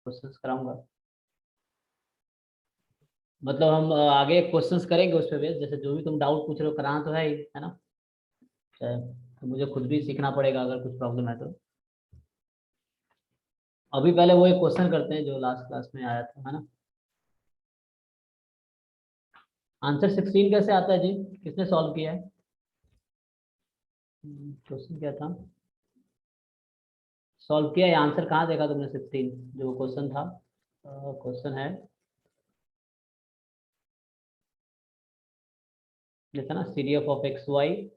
Questions कराऊंगा, मतलब हम आगे क्वेश्चंस करेंगे उस पे बेस, जैसे जो भी तुम डाउट पूछ रहे हो कराना तो है ही, है ना। तो मुझे खुद भी सीखना पड़ेगा अगर कुछ प्रॉब्लम है तो। अभी पहले वो एक क्वेश्चन करते हैं जो लास्ट क्लास में आया था, है ना। आंसर 16 कैसे आता है जी, किसने सॉल्व किया है? क्वेश्चन क्या था, सॉल्व किया या आंसर कहाँ देखा तुमने? 16 जो क्वेश्चन था, क्वेश्चन है ये था ना, C D F of x Y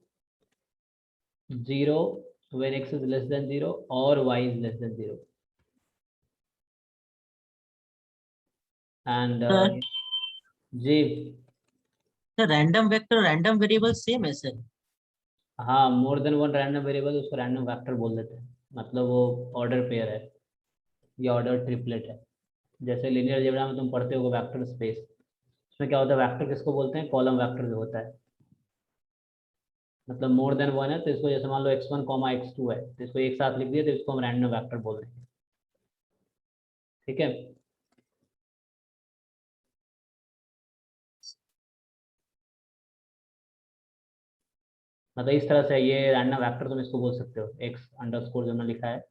0 when x is less than 0 और y is less than 0 and sir ji. Random vector random variable same है सर? हाँ, more than one random variable उसको रैंडम वेक्टर बोल देते हैं, मतलब वो ऑर्डर पेयर है या ऑर्डर ट्रिपलेट है। जैसे लिनियर अलजेब्रा में तुम पढ़ते हो वेक्टर स्पेस, उसमें क्या होता है, वेक्टर किसको बोलते हैं? कॉलम वेक्टर जो होता है, मतलब मोर देन वन है तो इसको, जैसे मान लो x1 कॉमा x2 है तो इसको एक साथ लिख दिया तो इसको हम रैंडम वेक्टर बोल देंगे, ठीक है। मतलब इस तरह से ये रैंडम वेक्टर तुम इसको बोल सकते हो, x अंडरस्कोर जो हमने लिखा है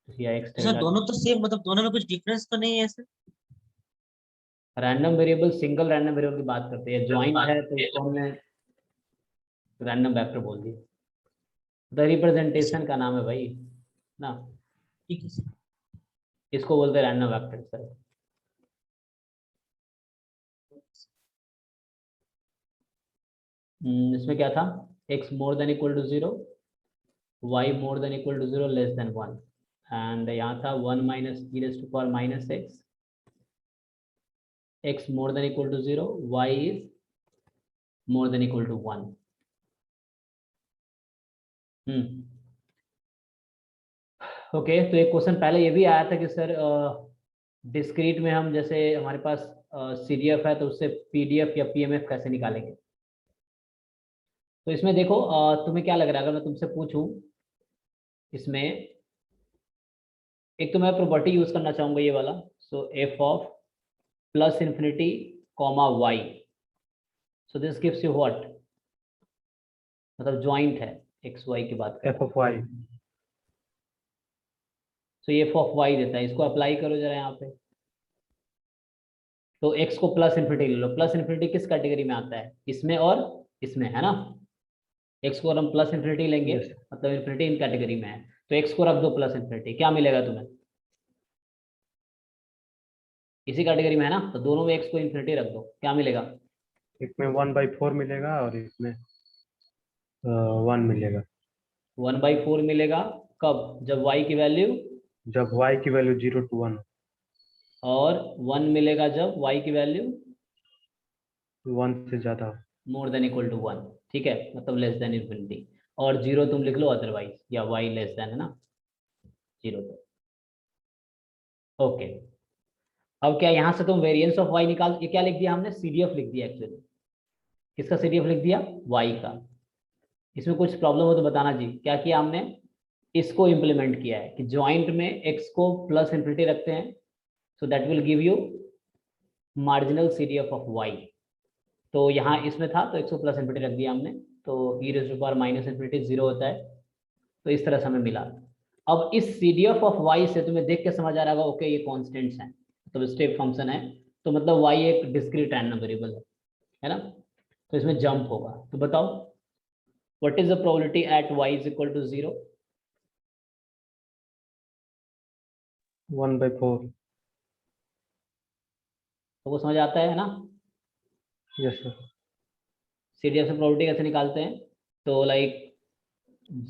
या x तो सर टिल्डा। दोनों तो सेम, मतलब दोनों में कुछ डिफरेंस तो नहीं है sir? Random variable, single random variable की बात करते हैं, ज्वाइंट है तो उसको हमने रैंडम वेक्टर बोल दिया, तो अच्छा, रिप्रेजेंटेशन का नाम है भाई ना, ठीक है सर। इसको बोलते हैं रैंडम वेक्टर सर। इसमें क्या था, x more than equal to 0, y more than equal to 0 less than 1, and यहाँ था 1 minus e raise to power minus x more than equal to 0, y is more than equal to 1। Okay, तो एक question पहले ये भी आया था कि सर डिस्क्रीट में हम, जैसे हमारे पास सी डी एफ है तो उससे पी डी एफ या पी एम एफ कैसे निकालेंगे। तो इसमें देखो, तुम्हें क्या लग रहा है अगर मैं तुमसे पूछूं इसमें, एक तो मैं प्रॉपर्टी यूज करना चाहूंगा ये वाला, so f of plus infinity comma y, so this gives you what, मतलब ज्वाइंट है, एक्स वाई की बात कर एफ रहा ऑफ वाई। हूँ, सो ये एफ ऑफ वाई देता है, इसको अप्लाई करो जरा यहाँ पे। तो x को प्लस इन्फिनिटी ले लो, प्लस इन्फिनिटी किस कैटेगरी में आता है, इसमें और इसमें, है ना। x को हम प्लस इन्फिनिटी लेंगे, यस। मतलब इन्फिनिटी इन कैटेगरी में है, तो x को रख दो प्लस इन्फिनिटी, क्या मिलेगा तुम्हें? इसी कैटेगरी में है ना, तो दोनों में x को इन्फिनिटी रख दो, क्या मिलेगा? एक में 1/4 मिलेगा और इसमें 1 मिलेगा। 1/4 मिलेगा कब? जब y की वैल्यू, जब y की वैल्यू 0 to 1, और 1 मिलेगा जब y की वैल्यू 1 से ज्यादा। मोर देन इक्वल टू 1, ठीक है, मतलब लेस देन इन्फिनिटी, और 0 तुम लिख लो अदरवाइज, या y लेस देन, है ना, 0 तो ओके। अब क्या यहाँ से तुम वेरिएंस ऑफ y निकाल, ये क्या लिख दिया हमने, सी डी एफ लिख दिया एक्चुअली, किसका सी डी एफ लिख दिया? y का। इसमें कुछ प्रॉब्लम हो तो बताना जी, क्या किया हमने, इसको इम्प्लीमेंट किया है कि ज्वाइंट में x को प्लस इन्फिनिटी रखते हैं, so that will give you marginal C D F of y। तो यहाँ इसमें था तो x को प्लस इन्फिनिटी रख दिया हमने, तो e raise to power minus infinity 0 होता है, तो इस तरह से हमें मिला। अब इस C D F of y से तुम्हें देख के समझ आ रहा होगा, ओके ये कॉन्स्टेंट्स हैं, तो स्टेप फंक्शन है, तो मतलब y एक डिस्क्रीट रैंडम वेरिएबल है ना, तो इसमें जंप होगा। तो बताओ what is the probability at y is equal to 0? 1/4। तो वो समझ आता है ना, yes sir. C D F से प्रोबेबिलिटी कैसे निकालते हैं, तो like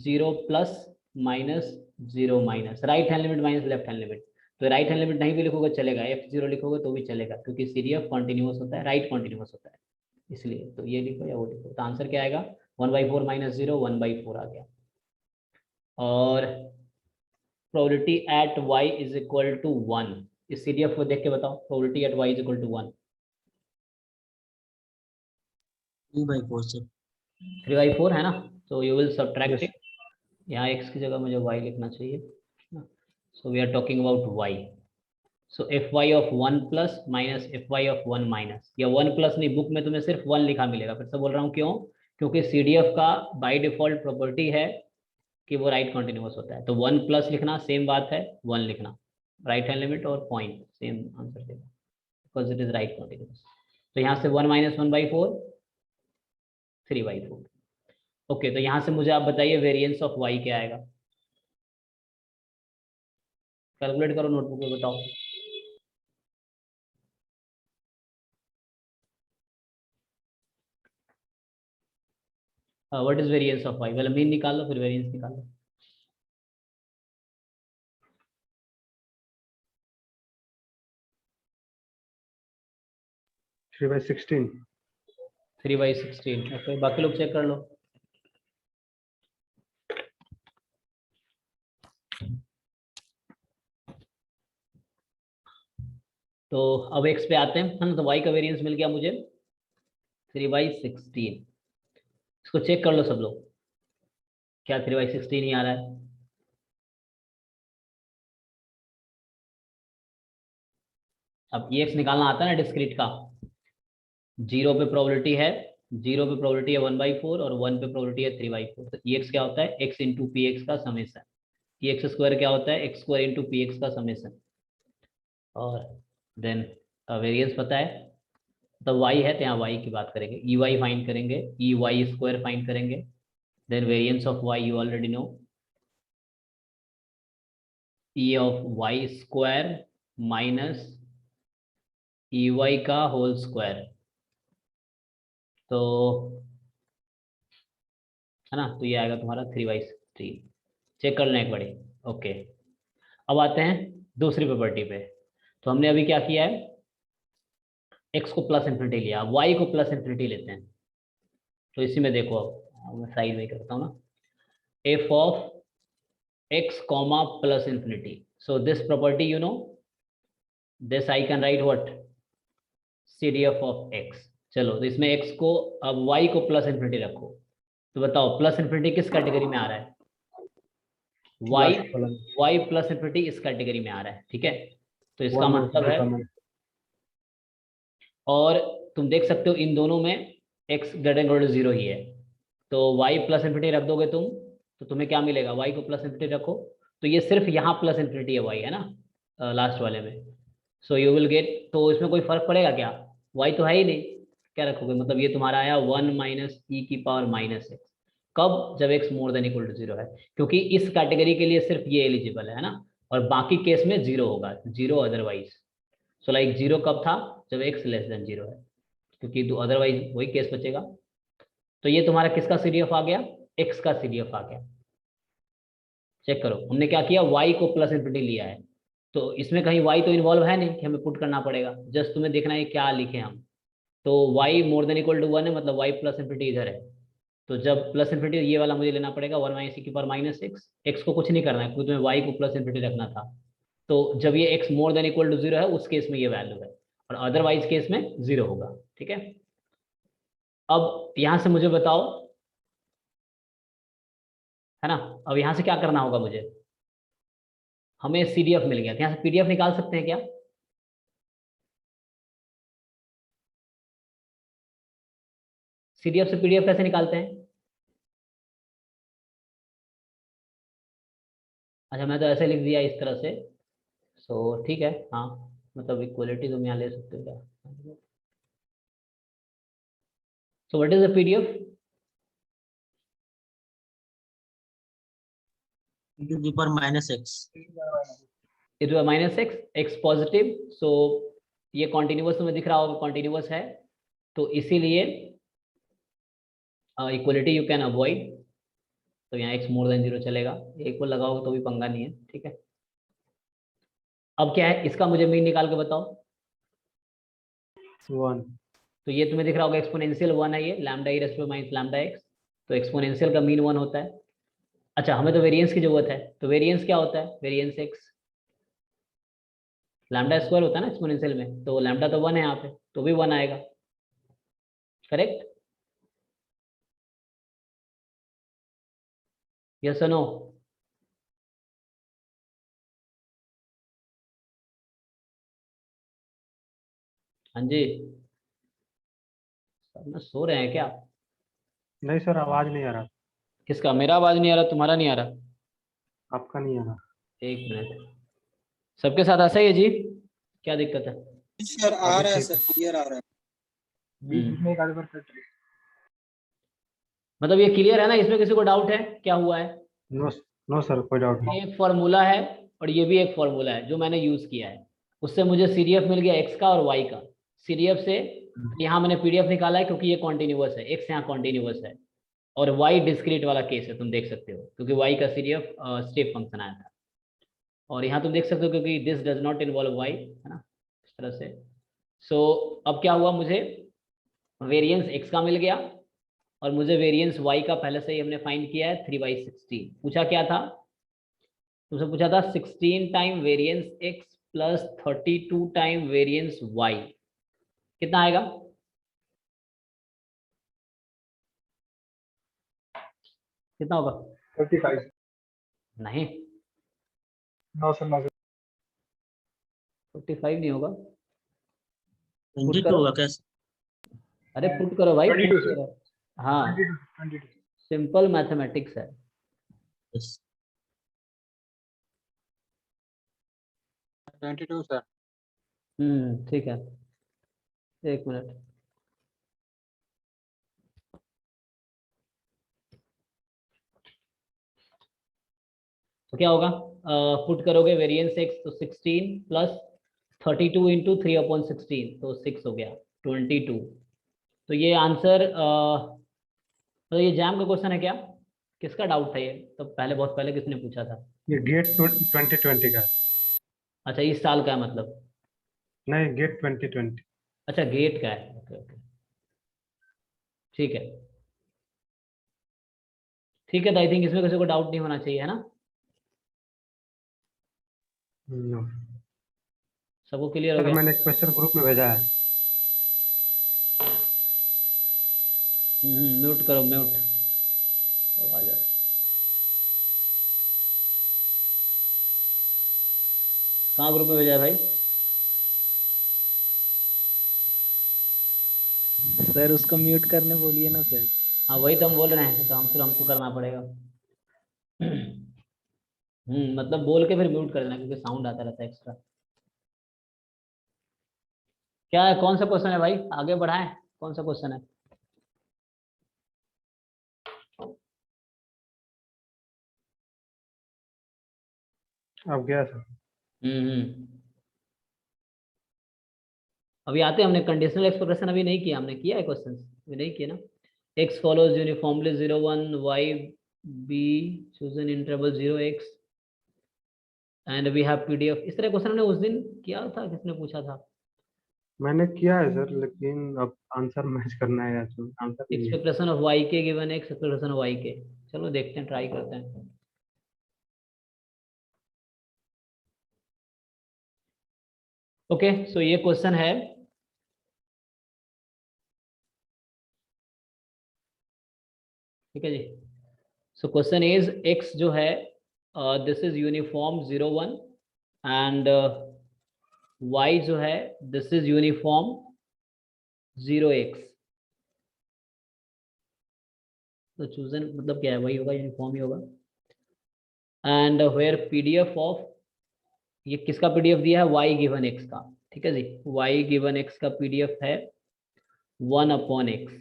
0 plus minus 0 minus, right hand limit minus left hand limit, तो राइट हैंड लिमिट नहीं भी लिखोगे चलेगा, f0 लिखोगे तो भी चलेगा, क्योंकि सी डी एफ कॉन्टिन्यूस होता है, राइट कॉन्टिन्यूस होता है, इसलिए तो ये लिखो या वो लिखो, तो आंसर क्या आएगा, 1/4 माइनस 0, 1/4 आ गया। और probability at y is equal to 1, इस सी डी एफ को देख के बताओ probability at y is equal to 1। 3/4 sir. 3/4 है ना, तो you will subtract yes. It, यहाँ x की जगह मुझे y लिखना चाहिए, so we are talking about y, so F y of 1 plus minus F y of 1 minus, या 1 प्लस नहीं, बुक में तुम्हें सिर्फ 1 लिखा मिलेगा। फिर से बोल रहा हूँ क्यों, क्योंकि सीडीएफ का बाय डिफॉल्ट प्रॉपर्टी है कि वो राइट कॉन्टिन्यूस होता है। तो 1 प्लस लिखना सेम बात है 1 लिखना, राइट हैंड लिमिट और पॉइंट सेम आंसर देगा because it is right continuous. तो यहाँ से 1 माइनस 1/4 3/4। ओके, तो यहाँ से मुझे आप बताइए वेरिएंस ऑफ वाई क्या आएगा। कैलकुलेट करो नोटबुक में, बताओ। What is variance of y, पहले मीन निकाल लो फिर वेरिएंस निकाल लो। 3/16। 3/16। ओके, बाकी लोग चेक कर लो। तो अब एक्स पे आते हैं, है ना। तो वाई का वेरिएंस मिल गया मुझे 3/16। इसको चेक कर लो सब लोग, क्या 3/16 ही आ रहा है। अब ये एक्स निकालना आता है ना डिस्क्रीट का, जीरो पे प्रोबेबिलिटी है, 1/4 और 1 पे प्रोबेबिलिटी है 3/4। तो ई एक्स क्या होता है, एक्स इंटू पी एक्स का समेसन। ई एक्स स्क्वायर क्या होता है, x square into P x का समेसन। और देन वेरिएंस पता है, तो वाई है तो यहाँ वाई की बात करेंगे, ई वाई फाइंड करेंगे, ई वाई स्क्वायर फाइंड करेंगे। Then variance of y you already know, E of y square minus E y का होल स्क्वायर। तो है ना, तो ये आएगा तुम्हारा 3/16। चेक कर लें एक बारी। ओके, अब आते हैं दूसरी प्रॉपर्टी पे। तो हमने अभी क्या किया है, एक्स को प्लस इन्फिनिटी लिया, वाई को प्लस इन्फिनिटी लेते हैं। तो इसी में देखो, अब मैं साइड में करता हूँ ना, F of x comma plus infinity. So this property, you know, this I can write what, CDF of x। चलो, तो इसमें x को, अब y को प्लस इन्फिनिटी रखो। तो बताओ प्लस इन्फिनिटी किस कैटेगरी में आ रहा है, y, last column y plus infinity इस कैटेगरी में आ रहा है, ठीक है। तो इसका 1 और मतलब 0 है, कॉमन। और तुम देख सकते हो इन दोनों में x greater than equal to 0 ही है। तो y प्लस इन्फिनिटी रख दोगे तुम, तो तुम्हें क्या मिलेगा, y को प्लस इन्फिनिटी रखो, तो ये सिर्फ यहाँ प्लस इन्फिनिटी है y, है ना, लास्ट वाले में। सो यू विल गेट, तो इसमें कोई फर्क पड़ेगा क्या, y तो है ही नहीं, क्या रखोगे, मतलब ये तुम्हारा आया 1 माइनस ई की पावर माइनस एक्स। कब, जब x more than equal to 0 है, क्योंकि इस कैटेगरी के लिए सिर्फ ये एलिजिबल है ना, और बाकी केस में 0 होगा, 0 अदरवाइज। सो लाइक 0 कब था, जब x लेस देन 0 है, क्योंकि तो अदरवाइज वही केस बचेगा। तो ये तुम्हारा किसका सीडीएफ आ गया, x का सीडीएफ आ गया। चेक करो, हमने क्या किया, y को प्लस इन्फिनिटी लिया है, तो इसमें कहीं y तो इन्वॉल्व है नहीं कि हमें पुट करना पड़ेगा, जस्ट तुम्हें देखना है क्या लिखे हम। तो y more than equal to 1 है, मतलब y प्लस इन्फिनिटी इधर है। तो जब प्लस इन्फिनिटी, ये वाला मुझे लेना पड़ेगा 1 माइनस ई की पावर माइनस एक्स। एक्स को कुछ नहीं करना है क्योंकि तुम्हें y को प्लस इन्फिनिटी रखना था। तो जब ये x more than equal to 0 है, उस केस में ये वैल्यू है, और अदरवाइज केस में 0 होगा, ठीक है। अब यहाँ से मुझे बताओ, है ना, अब यहाँ से क्या करना होगा मुझे, हमें सीडीएफ मिल गया, तो यहाँ से पीडीएफ निकाल सकते हैं क्या, सीडीएफ से पीडीएफ कैसे निकालते हैं। अच्छा, मैं तो ऐसे लिख दिया इस तरह से। सो ठीक है, हाँ, मतलब इक्वलिटी तुम यहाँ ले सकते हो क्या। So what is the PDF, to the power minus x. It minus x, x positive. सो ये कॉन्टिन्यूस तुम्हें दिख रहा होगा, कॉन्टिन्यूस है, तो इसीलिए इक्वलिटी यू कैन अवॉइड। तो यहाँ एक्स मोर देन 0 चलेगा, एक को लगाओगे तो भी पंगा नहीं है, ठीक है। अब क्या है, इसका मुझे मीन निकाल के बताओ। 1। तो ये तुम्हें दिख रहा होगा एक्सपोनेंशियल 1 है, ये lambda e raise to minus lambda x. तो एक्सपोनेंशियल का मीन 1 होता है। अच्छा, हमें तो वेरिएंस की जरूरत है, तो वेरिएंस क्या होता है, वेरिएंस एक्स लैम्डा स्क्वायर होता है ना एक्सपोनेंशियल में, तो लैम्डा तो 1 है यहाँ पे, तो भी 1 आएगा, करेक्ट, यस और नो। हाँ जी, सब ना सो रहे हैं क्या? नहीं सर, आवाज नहीं आ रहा। किसका? मेरा आवाज नहीं आ रहा, तुम्हारा नहीं आ रहा? आपका नहीं आ रहा। एक मिनट, सबके साथ ऐसा ही है जी? क्या दिक्कत है? सर आ अभी रहा है ठीक सर, है। क्लियर आ रहा है। बीच में एक आध बार कट मतलब ये क्लियर है ना? इसमें किसी को डाउट है क्या हुआ है? नो। नो सर, कोई डाउट ये नहीं। एक फॉर्मूला है और ये भी एक फॉर्मूला है जो मैंने यूज किया है। उससे मुझे सीडीएफ मिल गया एक्स का और वाई का। सीडीएफ से यहाँ मैंने पीडीएफ निकाला है क्योंकि ये कॉन्टिन्यूअस है, एक्स यहाँ कॉन्टिन्यूअस है और वाई डिस्क्रीट वाला केस है, तुम देख सकते हो, क्योंकि वाई का सीडीएफ स्टेप फंक्शन आया था। और यहाँ तुम देख सकते हो क्योंकि this does not involve y, है ना, इस तरह से। सो अब क्या हुआ, मुझे वेरिएंस एक्स का मिल गया और मुझे वेरिएंस वाई का पहले से ही हमने फाइंड किया है 3/16। पूछा क्या था तुमसे? पूछा था 16 time variance x plus 32 time variance y, कितना आएगा? कितना होगा? 35। नहीं, नो सर, नो सर। 45 नहीं होगा। 22 करो। होगा क्या? अरे पुट करो भाई, 22 पुट सर। करो। हाँ, 22। सिंपल मैथमेटिक्स है। Yes. 22 सर। ठीक है, एक मिनट। तो क्या होगा? पुट करोगे वेरिएंस एक्स तो 16 प्लस 32 इंटू 3/16 तो 6 हो गया 22। तो ये आंसर तो ये जैम का क्वेश्चन है क्या? किसका डाउट था ये? तो पहले, बहुत पहले किसने पूछा था? ये गेट 2020 का है। अच्छा, इस साल का है मतलब? नहीं, गेट 2020। अच्छा, गेट का है, ओके ओके, ठीक है। ठीक है, तो आई थिंक इसमें किसी को डाउट नहीं होना चाहिए, है ना? नो सबको क्लियर हो सर, गया? मैंने एक क्वेश्चन ग्रुप में भेजा है। म्यूट करो, म्यूट आवाज आ रही। कहाँ ग्रुप में भेजा है भाई? सर उसको म्यूट करने बोलिए ना सर। हाँ वही तो हम बोल रहे हैं, तो हम फिर हमको करना पड़ेगा। मतलब बोल के फिर म्यूट कर देना क्योंकि साउंड आता रहता है एक्स्ट्रा। क्या है, कौन सा क्वेश्चन है भाई? आगे बढ़ाएं, कौन सा क्वेश्चन है? अब गया सर। हम्म अभी आते हैं, हमने कंडीशनल एक्सप्रेशन अभी नहीं किया, हमने किया है क्वेश्चन अभी नहीं किया ना। X follows uniformly 0 1 y be chosen interval 0 x and we have PDF. इस तरह क्वेश्चन हमने उस दिन किया था, किसने पूछा था? मैंने किया है सर, लेकिन अब आंसर मैच करना है या तो आंसर नहीं है। एक्सपेक्टेशन ऑफ वाई के given x, expectation of y के। चलो देखते हैं, ट्राई करते हैं। ओके, सो ये क्वेश्चन है। ठीक है जी। सो क्वेश्चन इज एक्स जो है this is uniform 0 1 and y जो है दिस इज यूनिफॉर्म 0 x। तो चूजन मतलब क्या है? वही होगा, यूनिफॉर्म ही होगा। एंड वेयर पीडीएफ ऑफ, ये किसका पीडीएफ दिया है? y गिवन x का। ठीक है जी, y गिवन x का पीडीएफ है 1/x,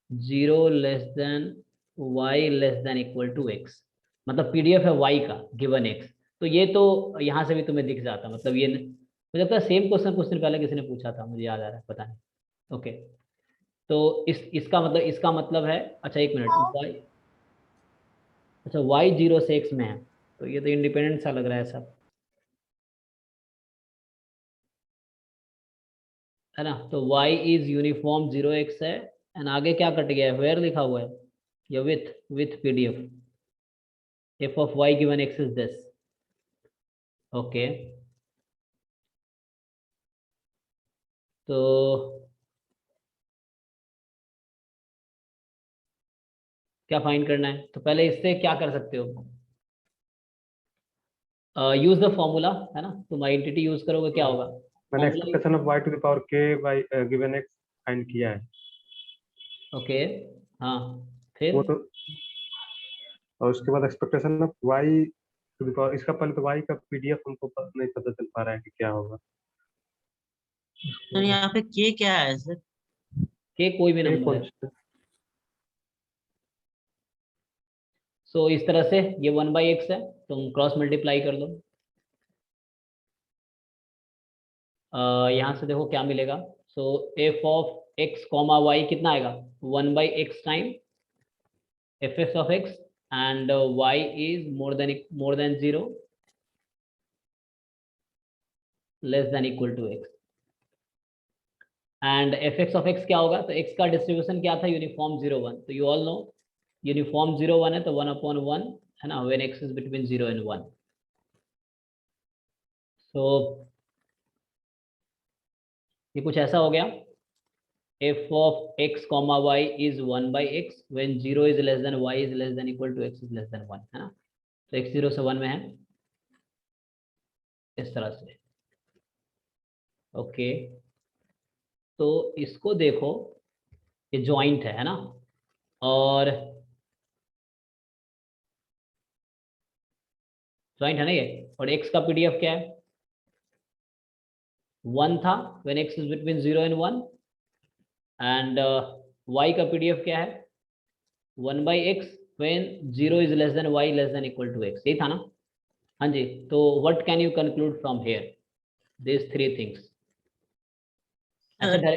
0 less than y less than equal to x। मतलब पीडीएफ है y का गिवन x। तो ये तो यहाँ से भी तुम्हें दिख जाता, मतलब ये मुझे लगता है सेम क्वेश्चन कुछ दिन पहले किसी ने पूछा था, मुझे याद आ रहा है, पता नहीं। ओके, तो इसका मतलब है, अच्छा एक मिनट, y, अच्छा y 0 से x में है, तो ये तो इंडिपेंडेंट सा लग रहा है सब, है ना? तो y इज यूनिफॉर्म 0 x है एंड आगे क्या कट गया है? वेयर लिखा हुआ है या with PDF. f of y given x is this। Okay, तो क्या फाइंड करना है? तो पहले इससे क्या कर सकते हो? यूज द फॉर्मूला, है ना? तुम आइडेंटिटी यूज करोगे, क्या होगा? मैंने Multiply- expectation of y to the power k by given x find किया है। ओके, हाँ फिर वो तो, और उसके बाद expectation of y to the power, इसका पहले तो y का पीडीएफ हमको नहीं पता चल पा रहा है कि क्या होगा। सर यहाँ पे के क्या है सर? के कोई भी k नंबर है। कौन सो इस तरह से ये 1/x है, तुम क्रॉस मल्टीप्लाई कर दो। यहाँ से देखो क्या मिलेगा। So f of x comma y कितना आएगा, 1/x time f x of x and y is more than 0 less than equal to x. And f x of x क्या होगा, तो एक्स का डिस्ट्रीब्यूशन क्या था, यूनिफॉर्म 0 1। तो यू ऑल नो यूनिफॉर्म 0 1 है, तो 1/1 है ना, when x is between 0 and 1। सो ये कुछ ऐसा हो गया, f of x comma y is 1/x when 0 is less than y is less than equal to x is less than 1, है ना। तो x 0 से 1 में है, इस तरह से। ओके, तो इसको देखो, ये जॉइंट है ना, और जॉइंट है ना ये, और x का पीडीएफ क्या है, 1 था when x is between 0 and 1 and y का पीडीएफ क्या है, 1/x when 0 is less than y less than equal to x, यही था ना। हाँ जी, तो what can you conclude from here, this 3 things. ऐसे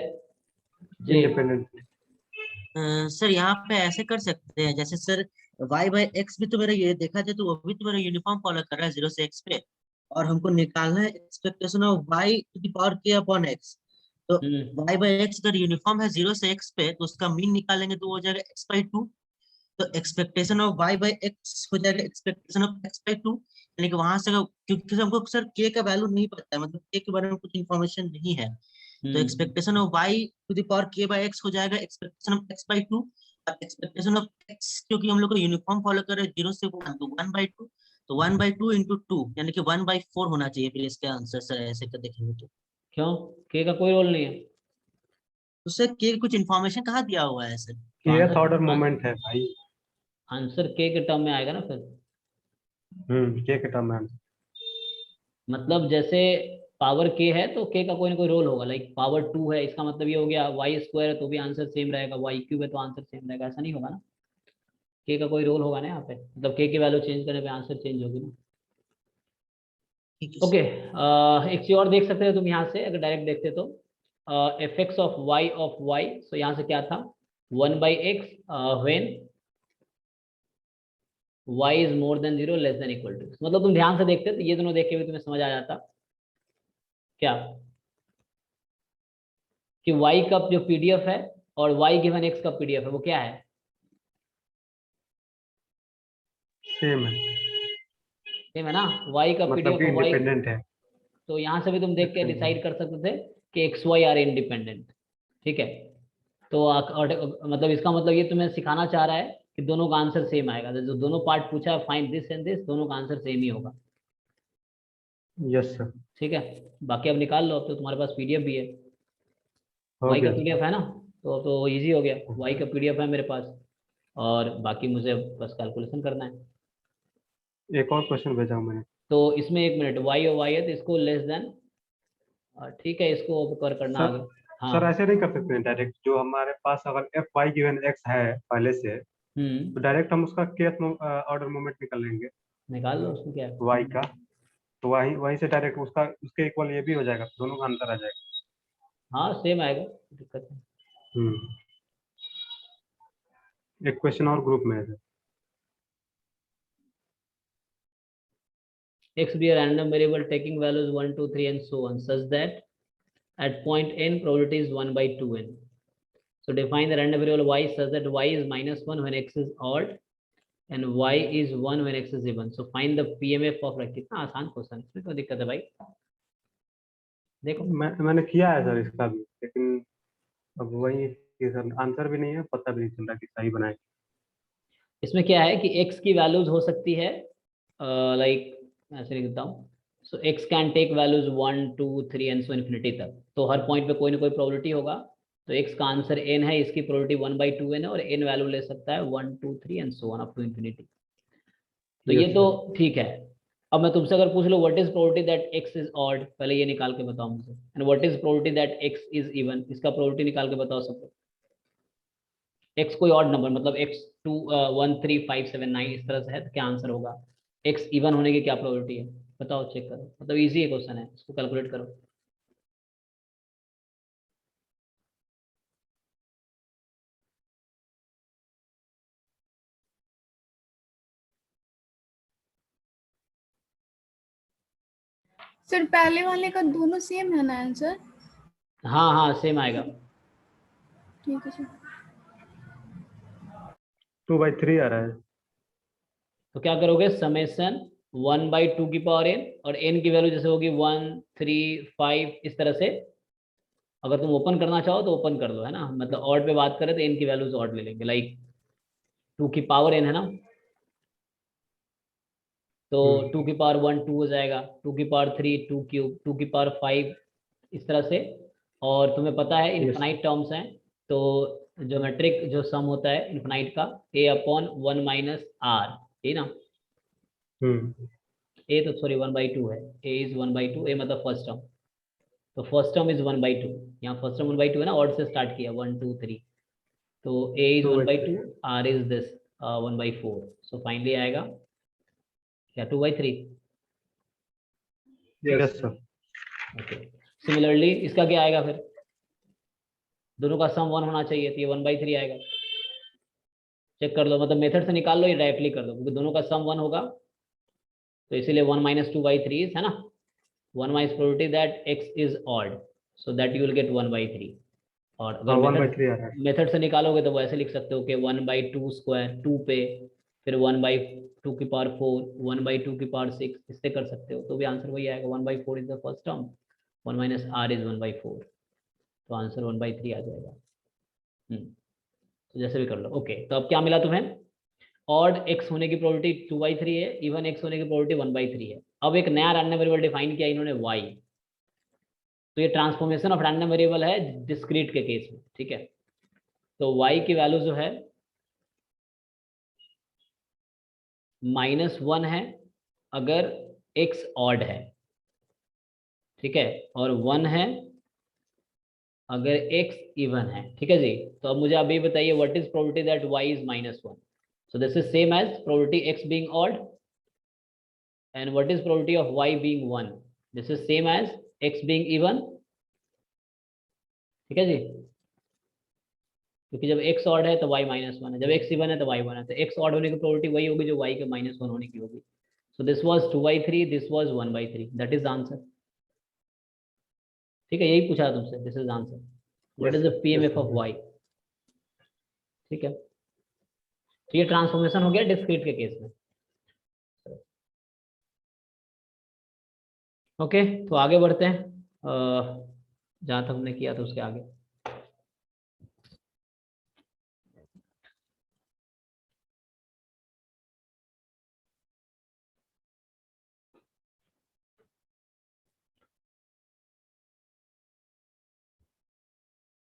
जी इंडिपेंडेंट। सर यहाँ पे ऐसे कर सकते हैं जैसे सर y/x भी तो मेरा, ये देखा जाए तो वो भी तो मेरा यूनिफॉर्म फॉलो कर रहा है 0 से x पे, और हमको निकालना है expectation of y to the power k upon x। तो y/x अगर यूनिफॉर्म है 0 से x पे, तो उसका मीन निकालेंगे तो हो जाएगा x/2। तो एक्सपेक्टेशन ऑफ y/x हो जाएगा एक्सपेक्टेशन ऑफ x/2, यानी कि वहां से क्योंकि हमको सर k का वैल्यू नहीं पता है, मतलब k के बारे में कुछ इन्फॉर्मेशन नहीं है, तो expectation of y to the power k/x हो जाएगा एक्सपेक्टेशन ऑफ x/2। और एक्सपेक्टेशन ऑफ x, क्योंकि हम लोग को यूनिफॉर्म फॉलो कर रहे हैं 0 से 1, तो 1/2, तो 1/2 इंटू 2 यानी कि 1/4 होना चाहिए फिर इसका आंसर सर, ऐसे कर देखेंगे तो। क्यों, के का कोई रोल नहीं है, तो सर के कुछ इन्फॉर्मेशन कहाँ दिया हुआ है सर? तो kth ऑर्डर मोमेंट है भाई। आंसर के टर्म में आएगा ना फिर। k के टर्म में। मतलब जैसे पावर के है तो के का कोई ना कोई रोल होगा, लाइक पावर 2 है, इसका मतलब ये हो गया वाई स्क्वायर है तो भी आंसर सेम रहेगा, वाई क्यूब है तो आंसर सेम रहेगा, ऐसा नहीं होगा ना। के का कोई रोल होगा ना यहाँ पे, मतलब के की वैल्यू चेंज करने पे आंसर चेंज होगी ना। ठीक है ओके, एक चीज और देख सकते हो तुम यहाँ से, अगर डायरेक्ट देखते तो F x of y, so यहाँ से क्या था, 1/x when y is more than 0 less than equal to, मतलब तुम ध्यान से देखते तो ये दोनों देख के भी तुम्हें समझ आ जाता क्या, कि y का जो पीडीएफ है और y गिवन x का पीडीएफ है वो क्या है, सेम है, सेम है ना। y का मतलब पीडीएफ कि और y, इंडिपेंडेंट है। तो यहाँ से भी तुम देख के Different है। डिसाइड कर सकते थे कि एक्स वाई आर इंडिपेंडेंट, ठीक है। तो मतलब इसका मतलब ये तुम्हें सिखाना चाह रहा है कि दोनों का आंसर सेम आएगा, जो दोनों पार्ट पूछा है फाइंड दिस एंड दिस, दोनों का आंसर सेम ही होगा, यस सर। ठीक है। बाकी अब निकाल लो, अब तो तुम्हारे पास पीडीएफ भी है, हो वाई का गया पीडीएफ है ना, तो इजी हो गया, वाई का पीडीएफ है मेरे पास, और बाकी मुझे बस कैलकुलेशन करना है। एक और क्वेश्चन भेजा हूं मैंने। तो इसमें एक मिनट, वाई और वाई है तो इसको लेस देन, ठीक है, इसको कर करना सर आगे। हाँ, सर ऐसे नहीं कर सकते हैं डायरेक्ट, जो हमारे पास अगर एफ वाई गिवन एक्स है पहले से, तो डायरेक्ट हम उसका kth ऑर्डर मोमेंट निकाल लेंगे निकाल लो, उसमें क्या है। वाई का, तो वहीं वहीं से डायरेक्ट उसका उसके इक्वल ये भी हो जाएगा, दोनों का अंतर आ जाएगा। हाँ सेम आएगा, दिक्कत नहीं। एक क्वेश्चन और ग्रुप में है sir. X be a random variable taking values 1 2 3 and so on, such that at point n probability is 1/2n. So define the random variable y such that y is -1 when x is odd and y is 1 when x is even. So find the PMF of, कितना आसान question, इसमें तो दिक्कत है भाई, देखो। मैंने किया है सर इसका भी, लेकिन अब वही कि सर आंसर भी नहीं है, पता भी नहीं चल रहा कि सही बनाए। इसमें क्या है कि x की वैल्यूज हो सकती है, लाइक ऐसे लिखता हूँ, so x can take values 1 2 3 and so infinity तक। तो हर पॉइंट पे कोई ना कोई प्रोबेबिलिटी होगा, तो x का आंसर n है, इसकी प्रोबेबिलिटी 1/2n है, और n वैल्यू ले सकता है 1 2 3 and so on up to infinity. तो ये Yes, तो ठीक है। अब मैं तुमसे अगर पूछ लूं what is probability that x is odd, पहले ये निकाल के बताओ मुझे। And what is probability that x is even, इसका प्रोबेबिलिटी निकाल के बताओ सब लोग। x कोई ऑड नंबर, मतलब x 2 1 3 5 7 9 इस तरह से है, तो क्या आंसर होगा? x इवन होने की क्या प्रोबेबिलिटी है बताओ, चेक करो, मतलब इजी है क्वेश्चन है, इसको कैलकुलेट करो। सर पहले वाले का दोनों सेम है ना आंसर? हाँ हाँ सेम आएगा। ठीक है सर। 2/3 आ रहा है। तो क्या करोगे, समेशन 1/2 की पावर n, और n की वैल्यू जैसे होगी 1 3 5 इस तरह से। अगर तुम ओपन करना चाहो तो ओपन कर लो, है ना, मतलब ऑड पे बात करें तो n की वैल्यूज ऑड ले लेंगे, लाइक 2 की पावर n है ना, तो 2 की पावर 1 2 हो जाएगा, 2 की पावर 3 2 क्यूब, 2 की पावर 5 इस तरह से। और तुम्हें पता है इनफाइनाइट टर्म्स हैं, तो ज्योमेट्रिक जो सम होता है इनफाइनाइट का a/1 माइनस आर, ठीक ना। a तो सॉरी 1/2 है, a इज 1/2, a मतलब फर्स्ट टर्म, तो फर्स्ट टर्म इज 1/2, यहाँ फर्स्ट टर्म 1/2 है ना, ऑड से स्टार्ट किया 1 2 3, तो a is 1/2, r is this 1/4, so finally आएगा क्या 2/3। Yes sir. ओके, सिमिलरली इसका क्या आएगा फिर, दोनों का सम 1 होना चाहिए, तो ये 1/3 आएगा। चेक कर लो, मतलब मेथड से निकाल लो या डायरेक्टली कर लो, क्योंकि दोनों का सम 1 होगा, तो इसीलिए 1 - 2/3 है ना। 1 minus probability that x is odd, so that you will get 1/3। और अगर 1/3 आ रहा है। मेथड से निकालोगे तो वो ऐसे लिख सकते हो कि 1/2 स्क्वायर 2 पे, फिर 1/2 की पावर 4, 1/2 की पावर 6, इससे कर सकते हो, तो भी आंसर वही आएगा। 1/4 is the first term, 1 minus r is 1/4, तो आंसर 1/3 आ जाएगा। तो जैसे भी कर लो। ओके, तो अब क्या मिला तुम्हें, ऑड x होने की प्रोबेबिलिटी 2/3 है, इवन x होने की प्रोबेबिलिटी 1/3 है। अब एक नया रैंडम वेरिएबल डिफाइन किया इन्होंने y, तो ये ट्रांसफॉर्मेशन ऑफ रैंडम वेरिएबल है डिस्क्रीट के केस में, ठीक है। तो y की वैल्यू जो है -1 है अगर x ऑड है, ठीक है, और 1 है अगर x इवन है, ठीक है जी। तो अब मुझे अभी बताइए what is probability that y is -1। So this is same as probability x being odd, and what is probability of y being 1, this is same as x being even, ठीक है जी। क्योंकि जब x ऑड है तो y -1 है, जब x even है तो y 1 है, तो x ऑड होने की प्रोबेबिलिटी वही होगी जो y के -1 होने की होगी। So this was 2/3, this was 1/3, that is answer, ठीक है, यही पूछा तुमसे, this is answer, what is the PMF of y, ठीक है। तो ये ट्रांसफॉर्मेशन हो गया डिस्क्रीट के केस में। ओके, तो आगे बढ़ते हैं, जहाँ तक हमने किया था उसके आगे।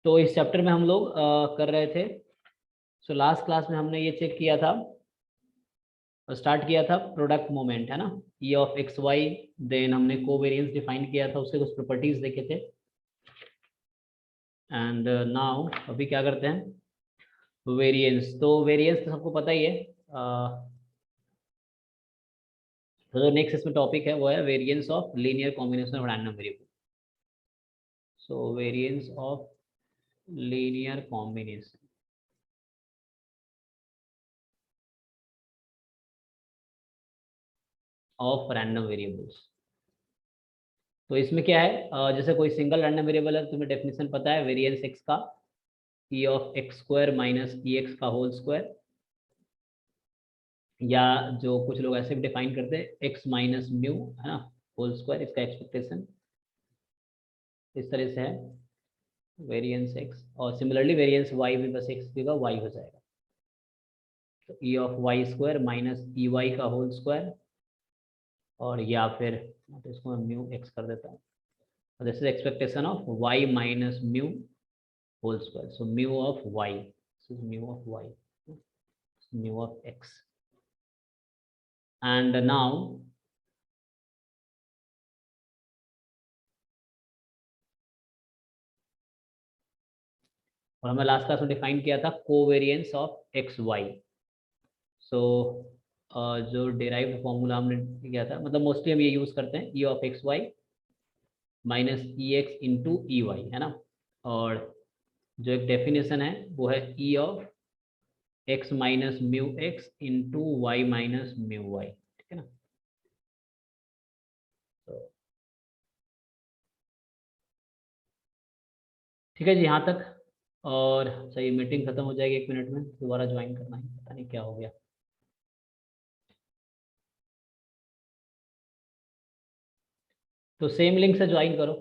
तो इस चैप्टर में हम लोग कर रहे थे, सो लास्ट क्लास में हमने ये चेक किया था, स्टार्ट किया था प्रोडक्ट मोमेंट, है ना, E of x y, then हमने कोवेरिएंस डिफाइन किया था, उसके कुछ प्रॉपर्टीज देखे थे। एंड नाउ अभी क्या करते हैं, वेरिएंस। तो वेरिएंस तो सबको पता ही है, तो जो नेक्स्ट इसमें टॉपिक है वो है variance of linear combination of random variable. So variance of linear combination of random variables. तो इसमें क्या है, जैसे कोई सिंगल रैंडम वेरिएबल है, तुम्हें डेफिनेशन पता है वेरिएंस एक्स का, ई of x square minus E x का होल स्क्वायर, या जो कुछ लोग ऐसे भी डिफाइन करते हैं एक्स माइनस म्यू, है ना, होल स्क्वायर, इसका एक्सपेक्टेशन इस तरह से है वेरिएंस एक्स। और सिमिलरली वेरिएंस वाई भी बस एक्स की वाई हो जाएगा, तो E of y square minus E y का होल स्क्वायर, और या फिर तो इसको मैं म्यू एक्स कर देता हूँ। This is expectation of y minus mu whole square, so mu of y, this is mu of y, mu of x. And now और हमें लास्ट क्लास में डिफाइन किया था covariance of x y. So जो derived formula हमने किया था, मतलब मोस्टली हम ये यूज करते हैं E of x y minus E x into E y, है ना। और जो एक डेफिनेशन है वो है E of x minus mu x into y minus mu y, ठीक है ना। तो ठीक है जी यहाँ तक। और सही, मीटिंग खत्म हो जाएगी 1 मिनट में, दोबारा ज्वाइन करना है, पता नहीं क्या हो गया। तो सेम लिंक से ज्वाइन करो।